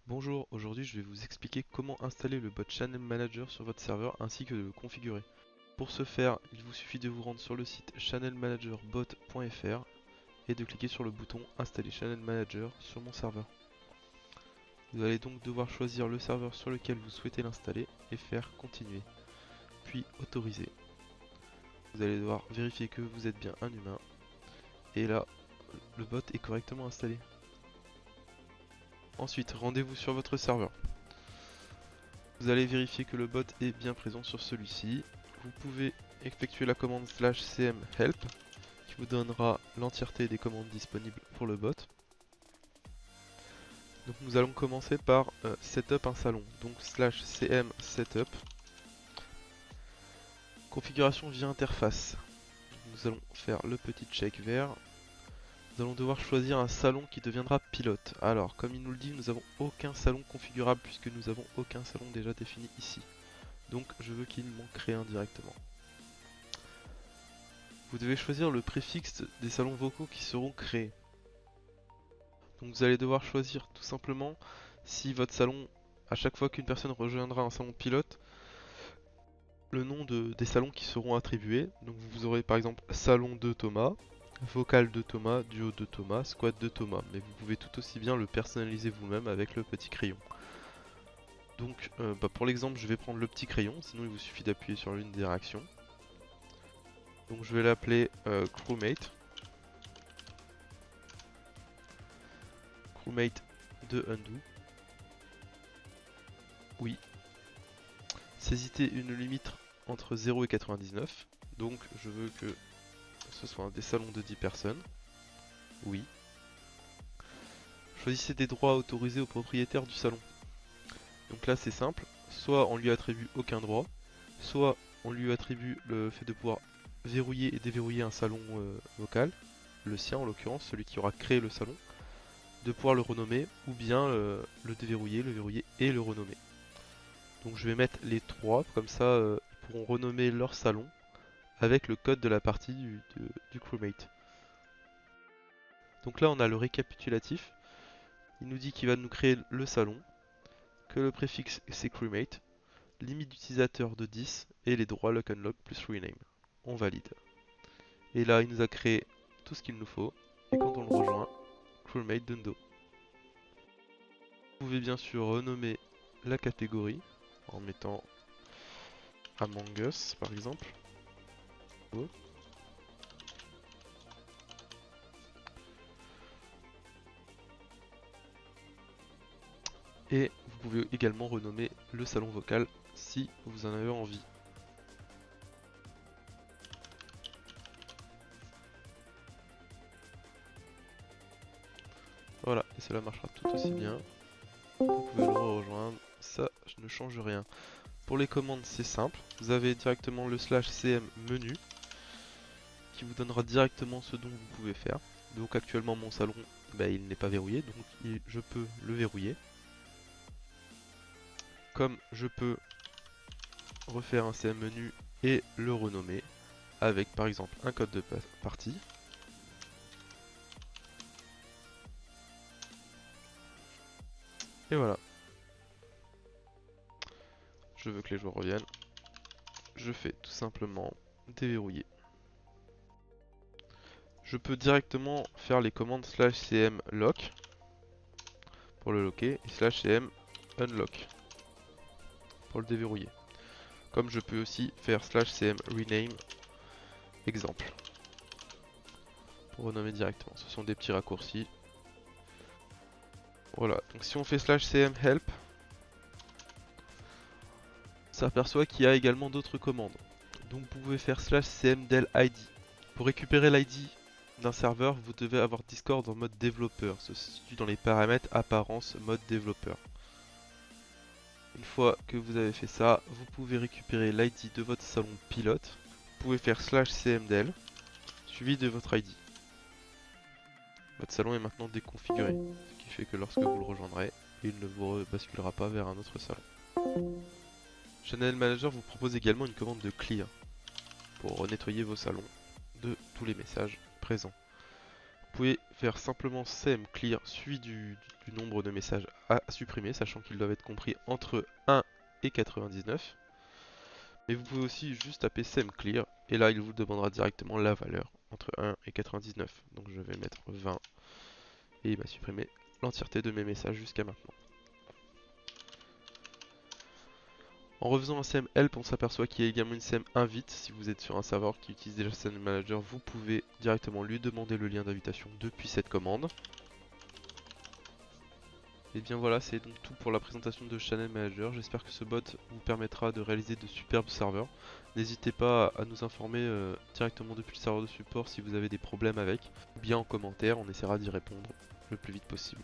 Bonjour, aujourd'hui je vais vous expliquer comment installer le bot Channel Manager sur votre serveur ainsi que de le configurer. Pour ce faire, il vous suffit de vous rendre sur le site channelmanagerbot.fr et de cliquer sur le bouton Installer Channel Manager sur mon serveur. Vous allez donc devoir choisir le serveur sur lequel vous souhaitez l'installer et faire continuer, puis autoriser. Vous allez devoir vérifier que vous êtes bien un humain et là, le bot est correctement installé. Ensuite, rendez-vous sur votre serveur. Vous allez vérifier que le bot est bien présent sur celui-ci. Vous pouvez effectuer la commande /cm help qui vous donnera l'entièreté des commandes disponibles pour le bot. Donc nous allons commencer par setup un salon. Donc /cm setup. Configuration via interface. Nous allons faire le petit check vert. Nous allons devoir choisir un salon qui deviendra pilote. Alors, comme il nous le dit, nous n'avons aucun salon configurable puisque nous n'avons aucun salon déjà défini ici. Donc je veux qu'il m'en crée un directement. Vous devez choisir le préfixe des salons vocaux qui seront créés. Donc vous allez devoir choisir tout simplement si votre salon, à chaque fois qu'une personne rejoindra un salon pilote, le nom des salons qui seront attribués. Donc vous aurez par exemple salon de Thomas, vocal de Thomas, duo de Thomas, squat de Thomas. Mais vous pouvez tout aussi bien le personnaliser vous-même avec le petit crayon. Donc pour l'exemple, je vais prendre le petit crayon, sinon il vous suffit d'appuyer sur l'une des réactions. Donc je vais l'appeler crewmate. Crewmate de undo. Oui. Saisissez une limite entre 0 et 99. Donc je veux que ce soit des salons de 10 personnes. Oui. Choisissez des droits autorisés au propriétaire du salon. Donc là c'est simple. Soit on lui attribue aucun droit, soit on lui attribue le fait de pouvoir verrouiller et déverrouiller un salon vocal, le sien en l'occurrence, celui qui aura créé le salon, de pouvoir le renommer, ou bien le déverrouiller, le verrouiller et le renommer. Donc je vais mettre les trois, comme ça ils pourront renommer leur salon avec le code de la partie du crewmate. Donc là on a le récapitulatif. Il nous dit qu'il va nous créer le salon, que le préfixe c'est crewmate, limite d'utilisateur de 10 et les droits lock unlock plus rename. On valide. Et là il nous a créé tout ce qu'il nous faut. Et quand on le rejoint, crewmate dundo. Vous pouvez bien sûr renommer la catégorie en mettant Among Us par exemple. Et vous pouvez également renommer le salon vocal si vous en avez envie. Voilà, et cela marchera tout aussi bien. Vous pouvez le rejoindre, ça je ne change rien. Pour les commandes c'est simple, vous avez directement le /cm menu qui vous donnera directement ce dont vous pouvez faire. Donc actuellement mon salon il n'est pas verrouillé, donc je peux le verrouiller. Comme je peux refaire un CM menu et le renommer avec par exemple un code de partie. Et voilà. Je veux que les joueurs reviennent. Je fais tout simplement déverrouiller. Je peux directement faire les commandes /cm lock pour le locker et /cm unlock pour le déverrouiller. Comme je peux aussi faire /cm rename exemple pour renommer directement. Ce sont des petits raccourcis. Voilà, donc si on fait /cm help, ça aperçoit qu'il y a également d'autres commandes. Donc vous pouvez faire /cmdel id. Pour récupérer l'id d'un serveur, vous devez avoir Discord en mode développeur. Se situe dans les paramètres apparence mode développeur. Une fois que vous avez fait ça, vous pouvez récupérer l'id de votre salon pilote. Vous pouvez faire /cmdel suivi de votre id. Votre salon est maintenant déconfiguré, ce qui fait que lorsque vous le rejoindrez, il ne vous basculera pas vers un autre salon. Channel Manager vous propose également une commande de clear pour nettoyer vos salons de tous les messages présents. Vous pouvez faire simplement cm clear suivi du du nombre de messages à supprimer, sachant qu'ils doivent être compris entre 1 et 99. Mais vous pouvez aussi juste taper semclear et là il vous demandera directement la valeur entre 1 et 99. Donc je vais mettre 20 et il va supprimer l'entièreté de mes messages jusqu'à maintenant. En refaisant un CM help, on s'aperçoit qu'il y a également une CM invite. Si vous êtes sur un serveur qui utilise déjà Channel Manager, vous pouvez directement lui demander le lien d'invitation depuis cette commande. Et bien voilà, c'est donc tout pour la présentation de Channel Manager. J'espère que ce bot vous permettra de réaliser de superbes serveurs. N'hésitez pas à nous informer directement depuis le serveur de support si vous avez des problèmes avec, ou bien en commentaire, on essaiera d'y répondre le plus vite possible.